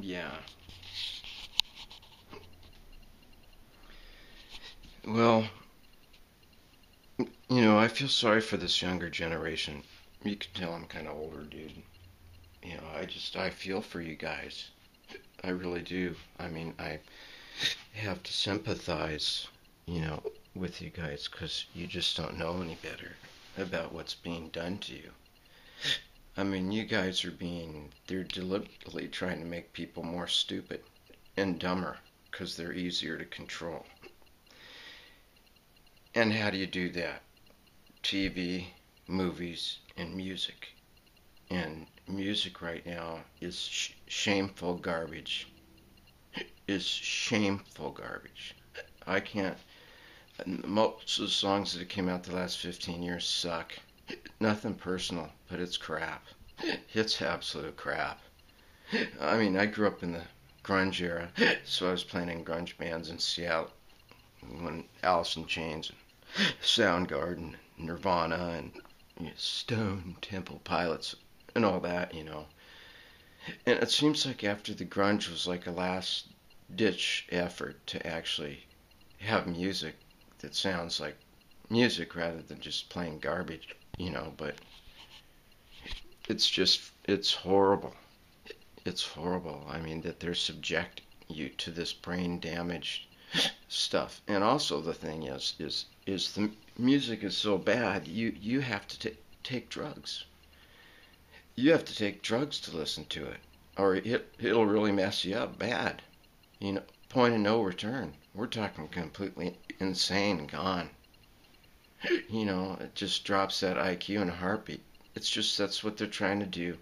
Yeah. Well, I feel sorry for this younger generation. You can tell I'm kind of older, dude. I feel for you guys. I really do. I mean, I have to sympathize, you know, with you guys because you just don't know any better about what's being done to you. I mean, they're deliberately trying to make people more stupid and dumber because they're easier to control. And how do you do that? TV, movies, and music. And music right now is shameful garbage. Is shameful garbage. I can't. Most of the songs that have came out the last 15 years suck. Nothing personal, but it's crap. It's absolute crap. I mean, I grew up in the grunge era, so I was playing in grunge bands in Seattle when Alice in Chains and Soundgarden, Nirvana, and Stone Temple Pilots, and all that. And it seems like after the grunge was like a last ditch effort to actually have music that sounds like music rather than just playing garbage. But it's horrible. It's horrible. I mean, that they're subjecting you to this brain damaged stuff. And also the thing is the music is so bad, you have to take drugs. You have to take drugs to listen to it, or it'll really mess you up bad. Point of no return. We're talking completely insane and gone. It just drops that IQ in a heartbeat. It's just that's what they're trying to do.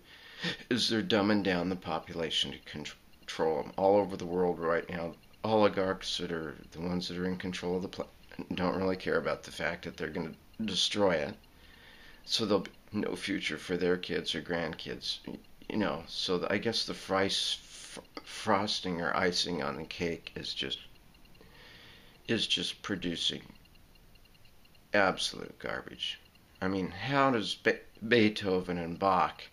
Is they're dumbing down the population to control them all over the world right now. Oligarchs that are the ones that are in control of the planet don't really care about the fact that they're going to destroy it. So there'll be no future for their kids or grandkids. So I guess the frosting or icing on the cake is just producing absolute garbage. I mean, how does Beethoven and Bach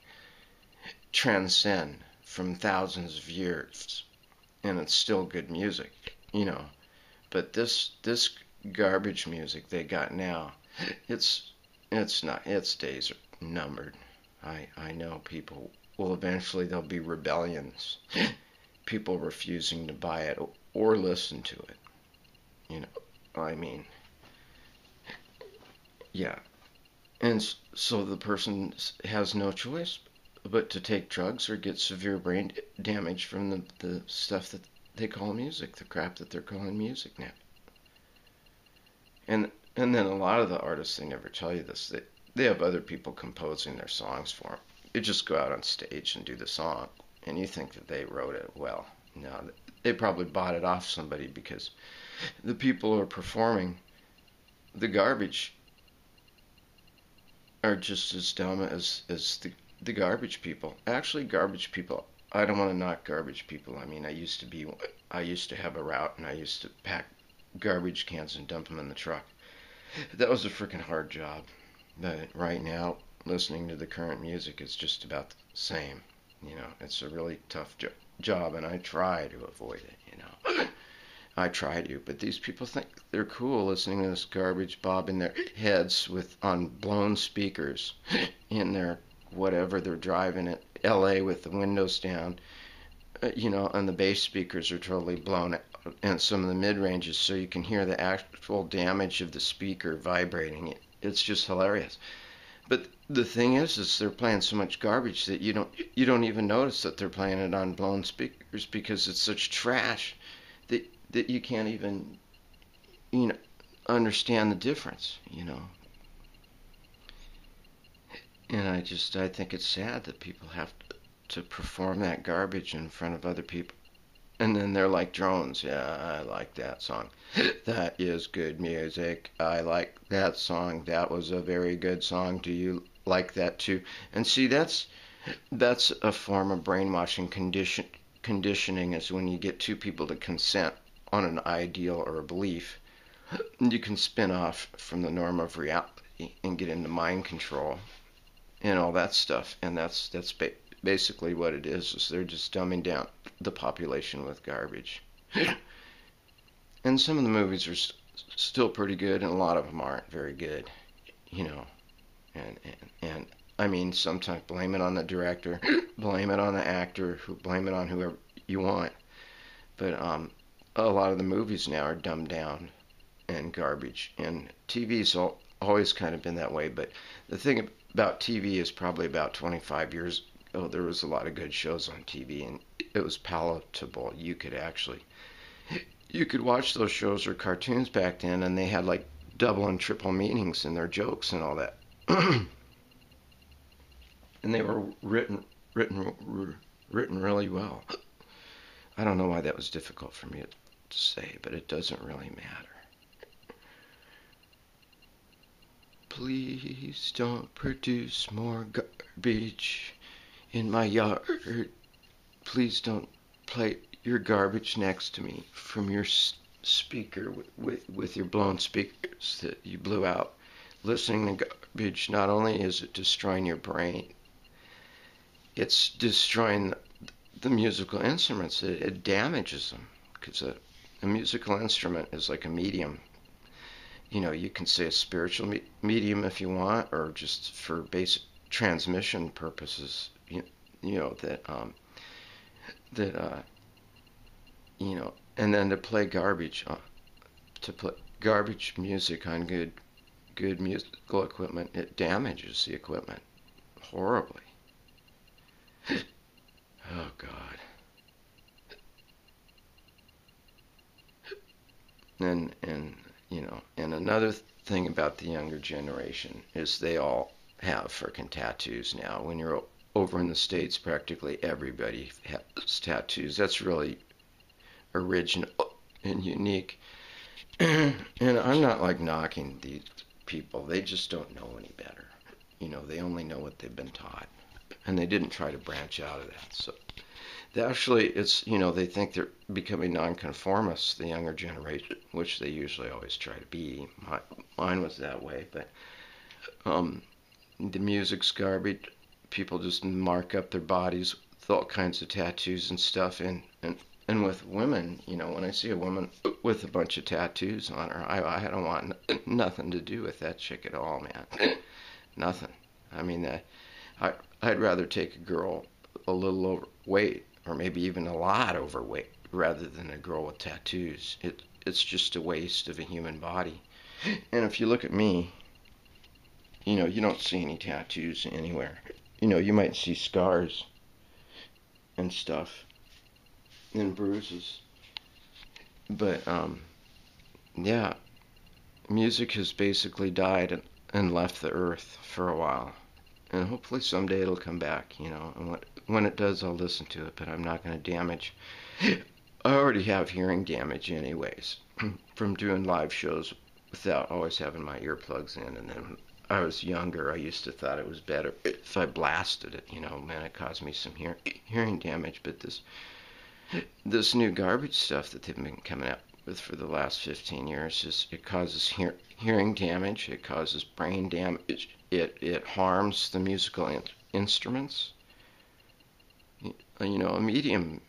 transcend from thousands of years and it's still good music? But this garbage music they got now, it's not, its days are numbered. I know people will eventually there'll be rebellions, people refusing to buy it or listen to it. I mean, yeah. And so the person has no choice but to take drugs or get severe brain damage from the stuff that they call music, the crap that they're calling music now. And then a lot of the artists, they never tell you this. They have other people composing their songs for them. They just go out on stage and do the song, and you think that they wrote it. Well, no, they probably bought it off somebody because the people who are performing the garbage are just as dumb as the garbage people. Actually, garbage people. I don't want to knock garbage people. I mean, I used to have a route, and I used to pack garbage cans and dump them in the truck. That was a freaking hard job. But right now, listening to the current music is just about the same. It's a really tough job, and I try to avoid it. I try to, but these people think they're cool listening to this garbage bobbing their heads on blown speakers in their whatever they're driving at LA with the windows down, and the bass speakers are totally blown out, and some of the mid ranges, so you can hear the actual damage of the speaker vibrating. It's just hilarious. But the thing is they're playing so much garbage that you don't even notice that they're playing it on blown speakers because it's such trash that you can't even understand the difference. And I think it's sad that people have to perform that garbage in front of other people. And then they're like drones. Yeah, I like that song. That is good music. I like that song. That was a very good song. Do you like that too? And see, that's a form of brainwashing conditioning is when you get two people to consent on an ideal or a belief. You can spin off from the norm of reality and get into mind control and all that stuff. And that's Basically, what it is they're just dumbing down the population with garbage. And some of the movies are still pretty good, and a lot of them aren't very good, you know. And I mean, sometimes blame it on the director, blame it on the actor, blame it on whoever you want. But a lot of the movies now are dumbed down and garbage, and TV's always kind of been that way. But the thing about TV is probably about 25 years ago, there was a lot of good shows on TV, and it was palatable. You could watch those shows or cartoons back then, and they had like double and triple meanings in their jokes and all that. And they were written really well. I don't know why that was difficult for me to say, but it doesn't really matter. Please don't produce more garbage in my yard. Please don't play your garbage next to me from your speaker with your blown speakers that you blew out. Listening to garbage, not only is it destroying your brain, it's destroying the musical instruments. It damages them, because a musical instrument is like a medium. You know, you can say a spiritual medium if you want, or just for basic transmission purposes. You know that you know, and then to play garbage music on good musical equipment, it damages the equipment horribly. Oh God. And you know, and another thing about the younger generation is they all have frickin' tattoos now. When you're over in the States, practically everybody has tattoos. That's really original and unique. And I'm not like knocking these people. They just don't know any better. You know, they only know what they've been taught. And they didn't try to branch out of that. So actually, it's, you know, they think they're becoming nonconformists, the younger generation, which they usually always try to be. Mine was that way, but the music's garbage. People just mark up their bodies with all kinds of tattoos and stuff. And with women, you know, when I see a woman with a bunch of tattoos on her, I don't want nothing to do with that chick at all, man. Nothing. I mean, I'd rather take a girl a little overweight, or maybe even a lot overweight, rather than a girl with tattoos. It's just a waste of a human body. And if you look at me, you know, you don't see any tattoos anywhere. You know, you might see scars and stuff and bruises. But, yeah, music has basically died and left the earth for a while. And hopefully someday it'll come back, you know. And when it does, I'll listen to it, but I'm not going to damage. I already have hearing damage anyways from doing live shows without always having my earplugs in. And then when I was younger, I used to thought it was better if I blasted it, you know. Man, it caused me some hearing damage. But this new garbage stuff that they've been coming out with for the last 15 years, it causes hearing damage, it causes brain damage, it harms the musical instruments. You know, a medium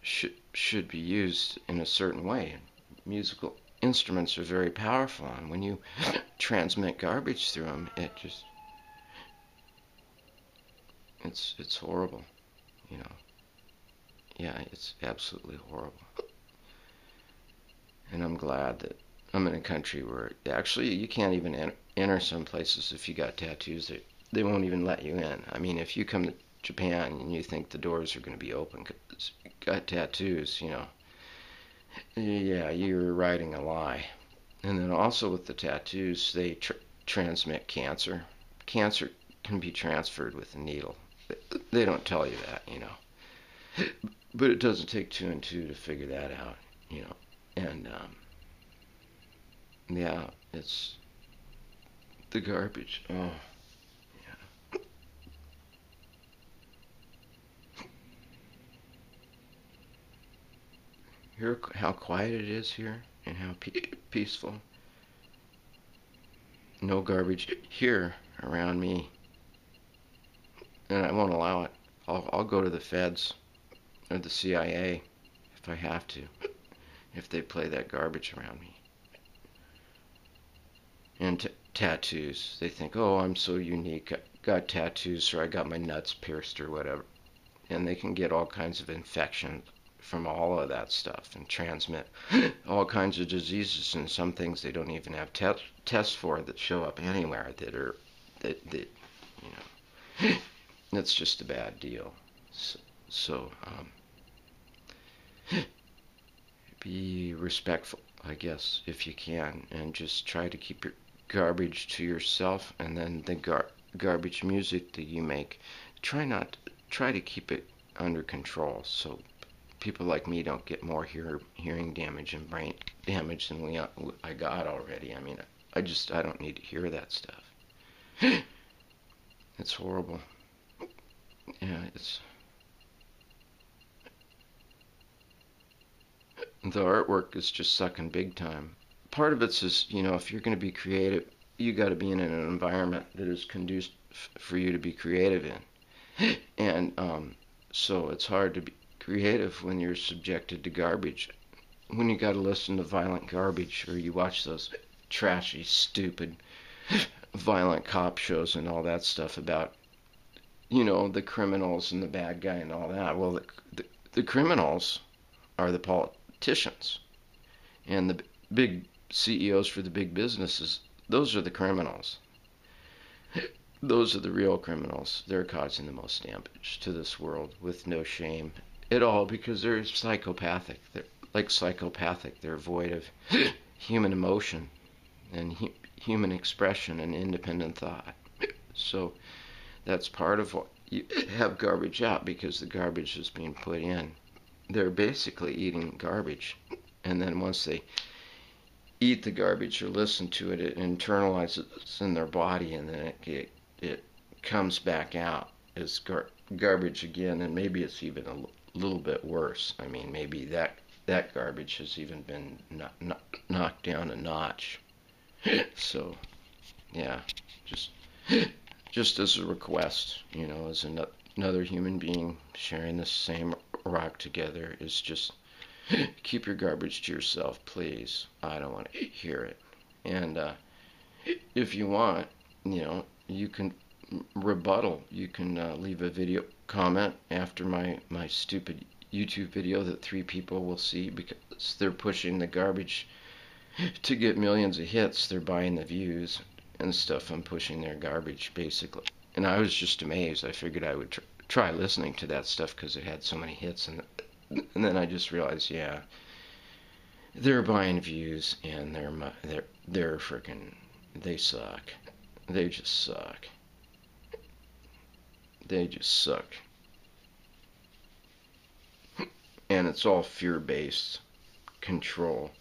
should be used in a certain way. Musical instruments are very powerful, and when you transmit garbage through them, it's horrible, you know. Yeah, it's absolutely horrible. And I'm glad that I'm in a country where actually you can't even enter some places if you got tattoos. They won't even let you in. I mean, if you come to Japan and you think the doors are going to be open because you got tattoos, you know, yeah, you're writing a lie. And then also with the tattoos, they transmit cancer. Cancer can be transferred with a needle. They don't tell you that, you know. But it doesn't take 2 and 2 to figure that out, you know. And, yeah, it's the garbage. Oh, yeah. Hear how quiet it is here and how peaceful. No garbage here around me. And I won't allow it. I'll go to the feds or the CIA if I have to, if they play that garbage around me. And tattoos. They think, oh, I'm so unique. I got tattoos or I got my nuts pierced or whatever. And they can get all kinds of infections from all of that stuff and transmit all kinds of diseases and some things they don't even have tests for that show up anywhere that you know, it's just a bad deal. So be respectful, I guess, if you can, and just try to keep your garbage to yourself, and then the garbage music that you make, try to keep it under control so people like me don't get more hearing damage and brain damage than I got already. I mean, I don't need to hear that stuff. It's horrible. Yeah, the artwork is just sucking big time. Part of it's is, if you're going to be creative, you got to be in an environment that is conducive for you to be creative in. And so it's hard to be creative when you're subjected to garbage. When you got to listen to violent garbage, or you watch those trashy, stupid, violent cop shows and all that stuff about, the criminals and the bad guy and all that. Well, the criminals are the politicians, and the big CEOs for the big businesses. Those are the criminals. Those are the real criminals. They're causing the most damage to this world with no shame at all because they're psychopathic. They're like psychopathic. They're void of human emotion and human expression and independent thought. So that's part of what you have garbage out, because the garbage is being put in. They're basically eating garbage, and then once they eat the garbage or listen to it, it internalizes in their body, and then it comes back out as garbage again, and maybe it's even a little bit worse. I mean, maybe that garbage has even been knocked down a notch. So, yeah, just as a request, as another human being sharing the same rock together, is just keep your garbage to yourself, please. I don't want to hear it. And if you want, you can rebuttal. You can leave a video comment after my stupid YouTube video that 3 people will see, because they're pushing the garbage to get millions of hits. They're buying the views and stuff. I'm pushing their garbage, basically. And I was just amazed. I figured I would try listening to that stuff because it had so many hits, and then I just realized, yeah, they're buying views, and they're freaking, they suck. They just suck. They just suck. And it's all fear-based control.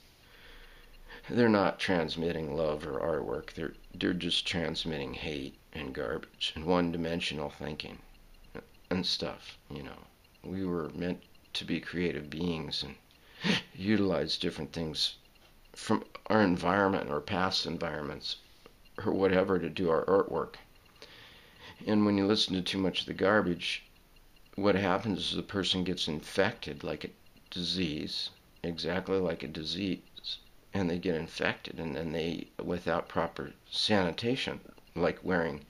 They're not transmitting love or artwork. They're just transmitting hate and garbage and one-dimensional thinking and stuff. We were meant to be creative beings and utilize different things from our environment or past environments or whatever to do our artwork. And when you listen to too much of the garbage, what happens is the person gets infected like a disease, exactly like a disease, and they get infected, and then they, without proper sanitation, like wearing,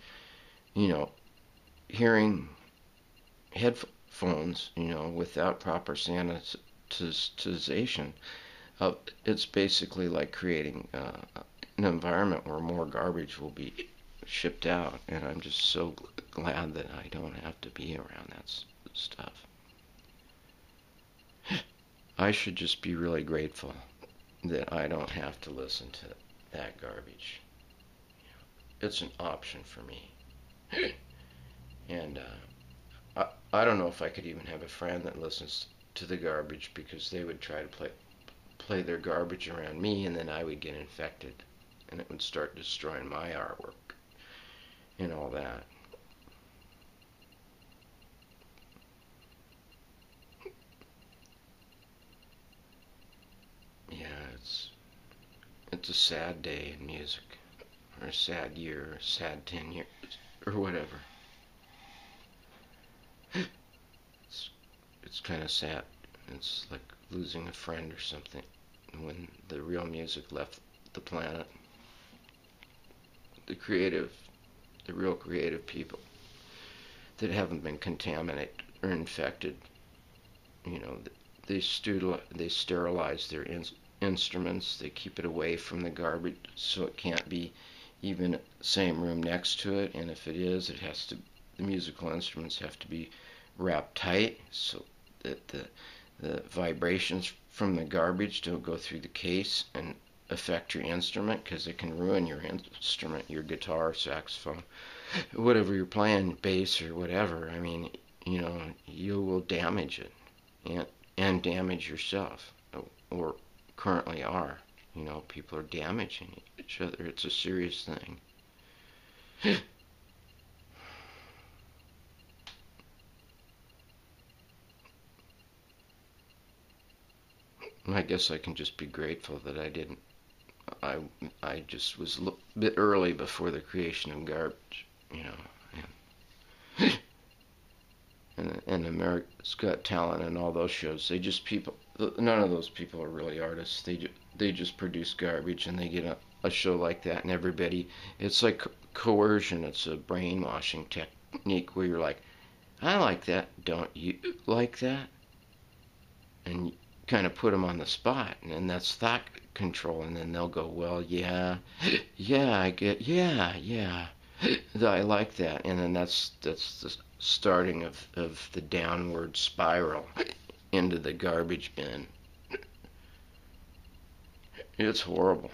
hearing headphones, without proper sanitization, it's basically like creating an environment where more garbage will be shipped out, and I'm just so glad that I don't have to be around that stuff. I should just be really grateful that I don't have to listen to that garbage. It's an option for me. And I don't know if I could even have a friend that listens to the garbage, because they would try to play their garbage around me, and then I would get infected, and it would start destroying my artwork and all that. Yeah, it's a sad day in music, or a sad year, or a sad 10 years, or whatever. it's kind of sad. It's like losing a friend or something when the real music left the planet. The creative, the real creative people that haven't been contaminated or infected, you know, they sterilize their instruments. They keep it away from the garbage so it can't be even same room next to it. And if it is, the musical instruments have to be wrapped tight so that the vibrations from the garbage don't go through the case and affect your instrument, because it can ruin your instrument, your guitar, saxophone, whatever you're playing, bass or whatever. I mean, you know, you will damage it and damage yourself, or currently are. You know, people are damaging each other. It's a serious thing. I guess I can just be grateful that I didn't. I just was a bit early before the creation of garbage, you know. And America's Got Talent and all those shows, none of those people are really artists. They just produce garbage, and they get a show like that, and everybody, it's like coercion. It's a brainwashing technique where you're like, I like that, don't you like that? And kind of put them on the spot, and then that's thought control, and then they'll go, well, yeah, yeah, I like that, and then that's the starting of the downward spiral into the garbage bin. It's horrible.